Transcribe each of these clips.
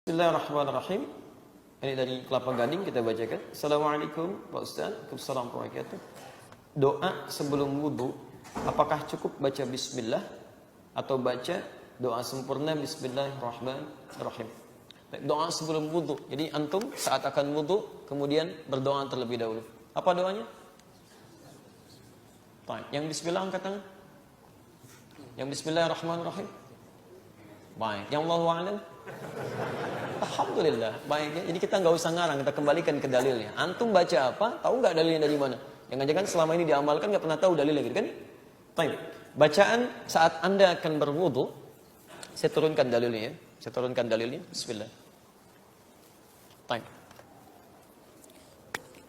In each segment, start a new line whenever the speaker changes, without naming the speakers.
Bismillahirrahmanirrahim. Ini dari Kelapa Gading kita bacakan. Assalamualaikum Pak Ustaz. Waalaikumsalam warahmatullahi wabarakatuh. Doa sebelum wudu, apakah cukup baca bismillah atau baca doa sempurna bismillahirrahmanirrahim? Doa sebelum wudu. Jadi antum saat akan wudu kemudian berdoa terlebih dahulu. Apa doanya? Baik, yang bismillah angkat tangan. Yang bismillahirrahmanirrahim. Baik, yang Allahu a'lam. Alhamdulillah, baiknya. Jadi kita nggak usah ngarang, kita kembalikan ke dalilnya. Antum baca apa? Tahu nggak dalilnya dari mana? Jangan-jangan selama ini diamalkan nggak pernah tahu dalilnya, gitu kan? Baik. Bacaan saat Anda akan berwudu, saya turunkan dalilnya ya. Saya turunkan dalilnya. Bismillah. Baik.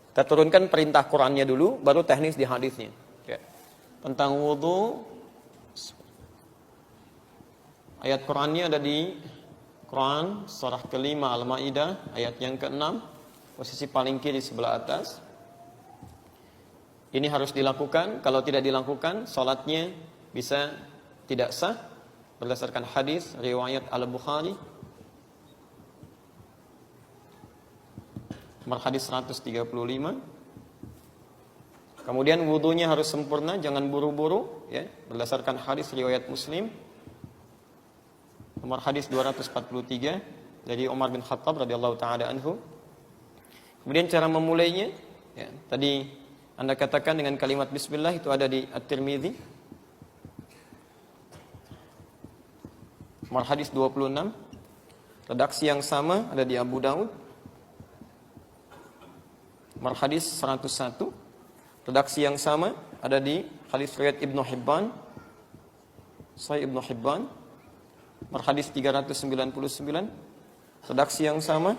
Kita turunkan perintah Qur'annya dulu, baru teknis di hadisnya. Ya. Tentang wudu, ayat Qur'annya ada di Quran surah kelima Al-Maidah ayat yang ke-6, posisi paling kiri sebelah atas. Ini harus dilakukan. Kalau tidak dilakukan, salatnya bisa tidak sah berdasarkan hadis riwayat Al-Bukhari nomor hadis 135. Kemudian wudunya harus sempurna, jangan buru-buru ya, berdasarkan hadis riwayat Muslim nomor hadis 243 dari Umar bin Khattab radhiyallahu taala anhu. Kemudian cara memulainya ya, tadi Anda katakan dengan kalimat bismillah, itu ada di At-Tirmidzi nomor hadis 26. Redaksi yang sama ada di Abu Daud nomor hadis 101. Redaksi yang sama ada di hadis riwayat Ibnu Hibban, Sahih Ibnu Hibban nomor hadis 399. Redaksi yang sama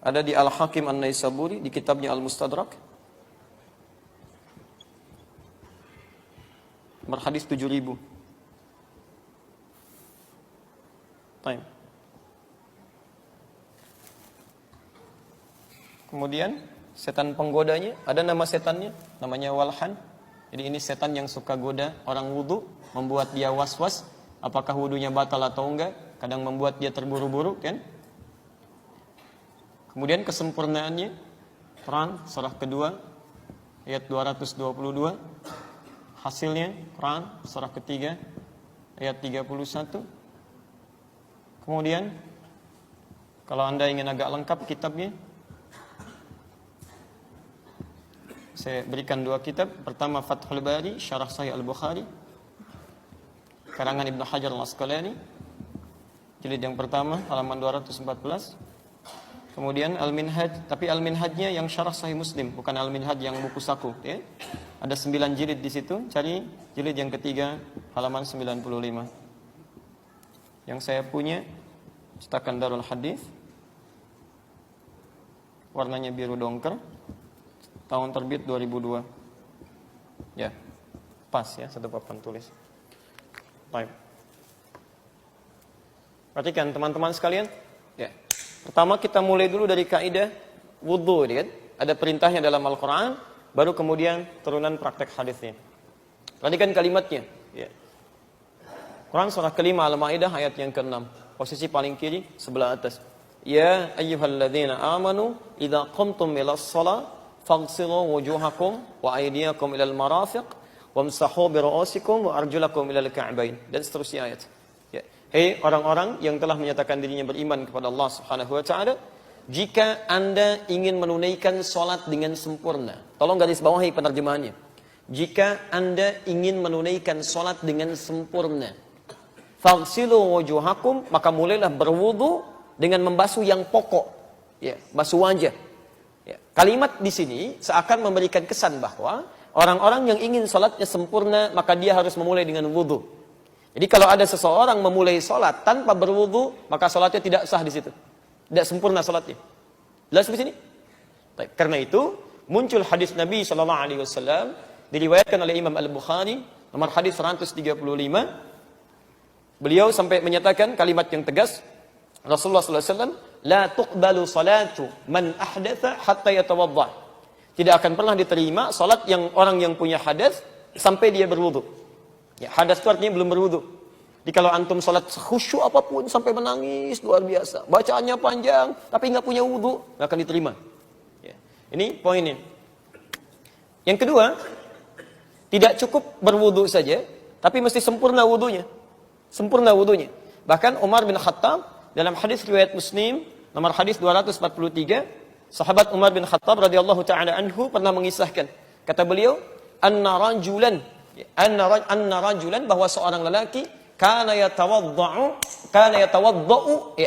ada di Al-Hakim An-Naisaburi di kitabnya Al-Mustadrak nomor hadis 7000. Baik. Kemudian setan penggodanya, ada nama setannya, namanya Walhan. Jadi ini setan yang suka goda orang wudu, membuat dia was-was apakah wudunya batal atau enggak, kadang membuat dia terburu-buru kan. Kemudian kesempurnaannya, Quran surah kedua ayat 222. Hasilnya Quran surah ketiga ayat 31. Kemudian kalau Anda ingin agak lengkap kitabnya, saya berikan dua kitab. Pertama Fathul Bari Syarah Sahih Al-Bukhari karangan Ibnu Hajar Al-Asqalani, jilid yang pertama halaman 214. Kemudian Al-Minhaj, tapi Al-Minhajnya yang Syarah Sahih Muslim, bukan Al-Minhaj yang buku saku ya. Ada 9 jilid di situ, cari jilid yang ketiga halaman 95. Yang saya punya cetakan Darul Hadis, warnanya biru dongker, tahun terbit 2002. Ya, pas ya, satu papan tulis. Baik. Perhatikan teman-teman sekalian. Ya. Pertama kita mulai dulu dari kaidah wudu, kan? Ada perintahnya dalam Al-Qur'an, baru kemudian turunan praktek hadisnya. Perhatikan kalimatnya, ya. Quran surah kelima Al-Maidah ayat yang ke-6, posisi paling kiri sebelah atas. Ya ayyuhalladzina amanu idza qumtum ilas shalah faghsilu wujuhakum wa aydiyakum ilal marafiq wamsahu bi ru'usikum wa arjulakum ilal ka'bain, dan seterusnya ayat. Ya. Hei orang-orang yang telah menyatakan dirinya beriman kepada Allah Subhanahu wa taala, jika Anda ingin menunaikan salat dengan sempurna. Tolong garis bawahi penerjemahannya. Jika Anda ingin menunaikan salat dengan sempurna, faghsilu wujuhakum, maka mulailah berwudu dengan membasuh yang pokok. Ya, basuh wajah. Ya. Kalimat di sini seakan memberikan kesan bahwa orang-orang yang ingin salatnya sempurna, maka dia harus memulai dengan wudu. Jadi kalau ada seseorang memulai salat tanpa berwudu, maka salatnya tidak sah di situ. Tidak sempurna salatnya. Jelas di sini? Baik. Karena itu muncul hadis Nabi sallallahu alaihi wasallam diriwayatkan oleh Imam Al-Bukhari nomor hadis 135. Beliau sampai menyatakan kalimat yang tegas, Rasulullah sallallahu alaihi wasallam, la tuqbalu salatu man ahdatha hatta yatawadda. Tidak akan pernah diterima salat yang orang yang punya hadas sampai dia berwudu. Ya, hadas itu artinya belum berwudu. Jadi kalau antum sholat khusyuk apapun sampai menangis luar biasa, bacaannya panjang, tapi nggak punya wudhu, nggak akan diterima. Ya. Ini poinnya. Yang kedua, tidak cukup berwudhu saja, tapi mesti sempurna wudhunya. Sempurna wudhunya. Bahkan Umar bin Khattab dalam hadis riwayat Muslim nomor hadis 243, sahabat Umar bin Khattab radhiyallahu taala anhu pernah mengisahkan, kata beliau, anna rajulan bahwa seorang lelaki kana yatawaddau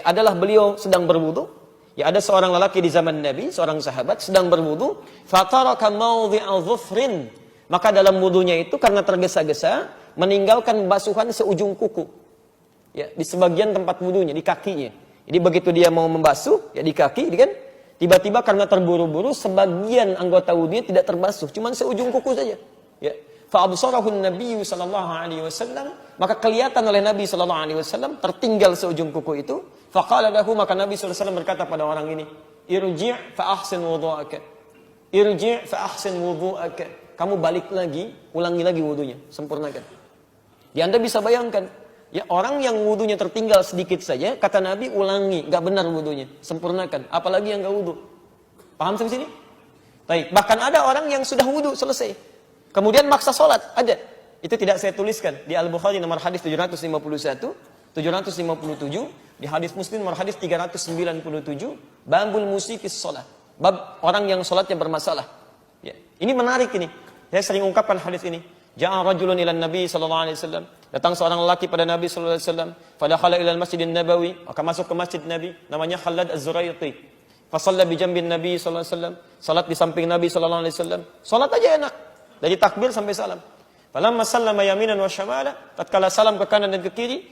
adalah beliau sedang berwudu. Ya, ada seorang lelaki di zaman Nabi, seorang sahabat sedang berwudu, fataraka mawdhi'a dhufrin, maka dalam wudunya itu karena tergesa-gesa meninggalkan basuhan seujung kuku. Ya, di sebagian tempat wudunya, di kakinya. Jadi begitu dia mau membasuh, ya di kaki, kan? Tiba-tiba karena terburu-buru sebagian anggota wudunya tidak terbasuh, cuma seujung kuku saja. Ya. Fa'absarahu Nabi sallallahu alaihi wasallam, maka kelihatan oleh Nabi sallallahu alaihi wasallam tertinggal seujung kuku itu. Faqala lahu, maka Nabi sallallahu alaihi wasallam berkata pada orang ini, irji' fa ahsin wudu'aka. Irji' fa ahsin wudu'aka. Kamu balik lagi, ulangi lagi wudunya, sempurnakan. Ya, Anda bisa bayangkan, ya orang yang wudunya tertinggal sedikit saja, kata Nabi ulangi, enggak benar wudunya, sempurnakan. Apalagi yang enggak wudu. Paham sampai sini? Baik, bahkan ada orang yang sudah wudu selesai, kemudian maksa sholat, ada. Itu tidak saya tuliskan. Di Al-Bukhari nomor hadis 751, 757, di hadis Muslim nomor hadis 397, babul musikis sholat. Bab orang yang sholatnya bermasalah. Ya. Ini menarik ini. Saya sering ungkapkan hadis ini. Ja'a rajulun ila Nabi sallallahu alaihi wasallam. Datang seorang lelaki pada Nabi sallallahu alaihi wasallam. Fadakhala ila al-Masjidin Nabawi, maka masuk ke Masjid Nabi, namanya Khalad Az-Zuraiti. Fa shalla bi jambin Nabi sallallahu alaihi wasallam. Salat di samping Nabi sallallahu alaihi wasallam. Salat aja enak. Dari takbir sampai salam. Falamma sallama yaminan wa syamala, tatkala salam ke kanan dan ke kiri,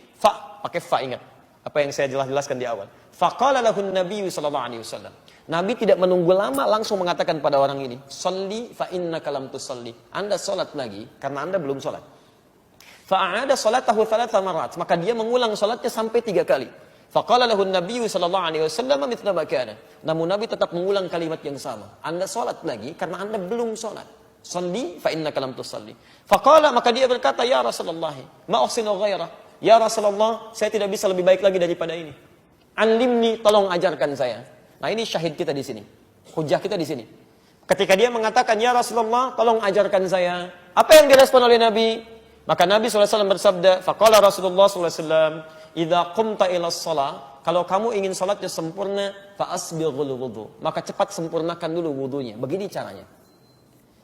pakai fa, ingat. Apa yang saya jelaskan di awal. Faqala lahu an-nabiy sallallahu alaihi wasallam. Nabi tidak menunggu lama, langsung mengatakan pada orang ini, "Shalli fa innaka lam tusalli." Anda salat lagi karena Anda belum salat. Fa'ada salatahu 3 marat, maka dia mengulang salatnya sampai 3 kali. Faqala lahu an-nabiy sallallahu alaihi wasallam mithla ma kana. Namun Nabi tetap mengulang kalimat yang sama. Anda salat lagi karena Anda belum salat. Shalli fa innaka lam tusalli. Faqala, maka dia berkata, ya Rasulullah, ma uhsinu ghairah. Ya Rasulullah, saya tidak bisa lebih baik lagi daripada ini. Alimni, tolong ajarkan saya. Nah, ini syahid kita di sini. Hujah kita di sini. Ketika dia mengatakan, ya Rasulullah, tolong ajarkan saya. Apa yang direspon oleh Nabi? Maka Nabi SAW bersabda, faqala Rasulullah SAW, idza qumta ila shalah, kalau kamu ingin salatnya sempurna, fa asbighul wudu, maka cepat sempurnakan dulu wudunya. Begini caranya.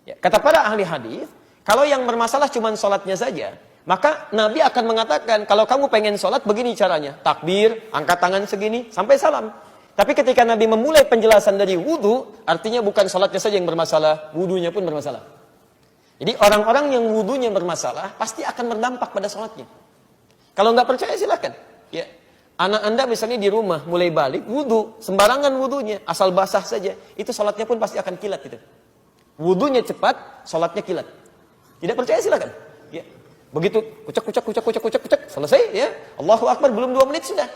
Ya, kata para ahli hadis, kalau yang bermasalah cuma sholatnya saja, maka Nabi akan mengatakan, kalau kamu pengen sholat, begini caranya. Takbir, angkat tangan segini, sampai salam. Tapi ketika Nabi memulai penjelasan dari wudu, artinya bukan sholatnya saja yang bermasalah, wudunya pun bermasalah. Jadi orang-orang yang wudunya bermasalah, pasti akan berdampak pada sholatnya. Kalau nggak percaya silakan. Ya. Anak Anda misalnya di rumah, mulai balik, wudu, sembarangan wudunya, asal basah saja, itu sholatnya pun pasti akan kilat itu. Wudunya cepat, sholatnya kilat. Tidak percaya silakan. Ya. Begitu kucek, selesai ya. Allahu Akbar, belum 2 menit sudah.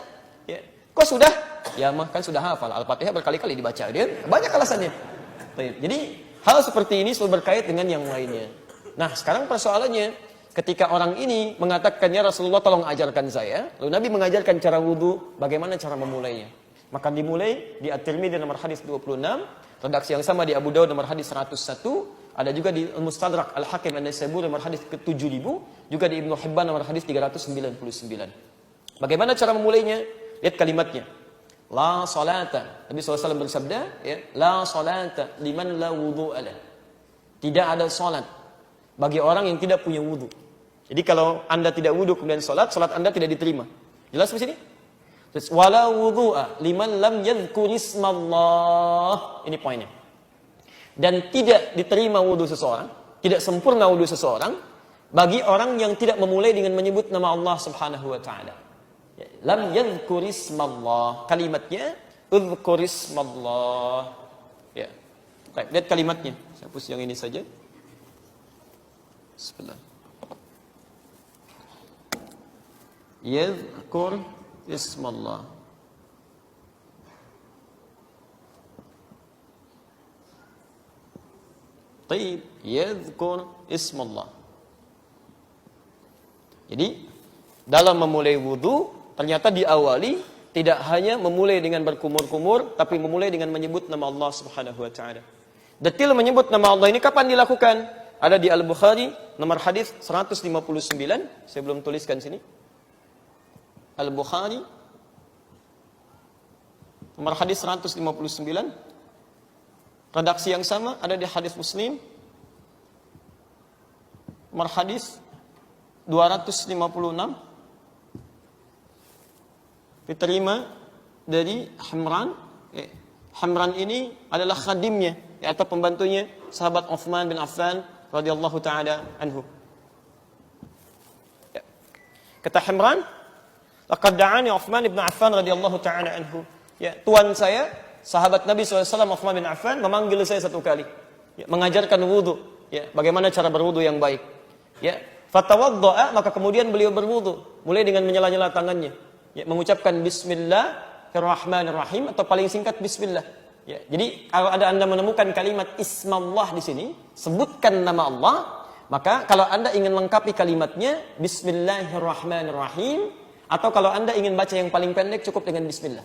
Ya. Kok sudah? Ya mah kan sudah hafal. Al-Fatihah berkali-kali dibaca. Dia banyak alasannya. Jadi hal seperti ini selalu berkait dengan yang lainnya. Nah, sekarang persoalannya, ketika orang ini mengatakannya Rasulullah tolong ajarkan saya, lalu Nabi mengajarkan cara wudu, bagaimana cara memulainya. Maka dimulai di At-Tirmidzi nomor hadis 26, redaksi yang sama di Abu Dawud nomor hadis 101, ada juga di Al-Mustadrak Al-Hakim An-Naisaburi nomor hadis ke-7000, juga di Ibnu Hibban nomor hadis 399. Bagaimana cara memulainya? Lihat kalimatnya. La salata. Nabi SAW bersabda, ya, la salata liman la wudu'a lah. Tidak ada salat bagi orang yang tidak punya wudu. Jadi kalau Anda tidak wudu kemudian salat Anda tidak diterima. Jelas di sini? Wala wudu'a liman lam yadhkurismallah. Ini poinnya. Dan tidak diterima wudu seseorang, tidak sempurna wudu seseorang bagi orang yang tidak memulai dengan menyebut nama Allah Subhanahu wa taala. Lam yadhkurismallah. Kalimatnya udhkurismallah. Ya. Baik, lihat kalimatnya. Saya hapus yang ini saja. Bismillah. Yadhkur ismallah. Taib, yadhkur ismallah. Jadi dalam memulai wudu ternyata diawali tidak hanya memulai dengan berkumur-kumur, tapi memulai dengan menyebut nama Allah Subhanahu wa taala. Detil menyebut nama Allah ini kapan dilakukan? Ada di Al-Bukhari, nomor hadis 159. Saya belum tuliskan sini. Al-Bukhari, nomor hadis 159. Redaksi yang sama ada di hadis Muslim, nomor hadis 256. Diterima dari Hamran. Hamran ini adalah khadimnya, atau pembantunya sahabat Uthman bin Affan radhiyallahu taala anhu. Kata Hamran, laqad da'ani Uthman bin Affan radhiyallahu taala anhu. Ya, tuan saya, sahabat Nabi SAW Uthman bin Affan memanggil saya satu kali, mengajarkan wudu, bagaimana cara berwudu yang baik. Fatawadda'a, maka kemudian beliau berwudu, mulai dengan menyela-nyela tangannya, mengucapkan Bismillahirrahmanirrahim, atau paling singkat Bismillah. Jadi kalau ada Anda menemukan kalimat Ismallah di sini, sebutkan nama Allah. Maka kalau Anda ingin lengkapi kalimatnya Bismillahirrahmanirrahim, atau kalau Anda ingin baca yang paling pendek cukup dengan Bismillah.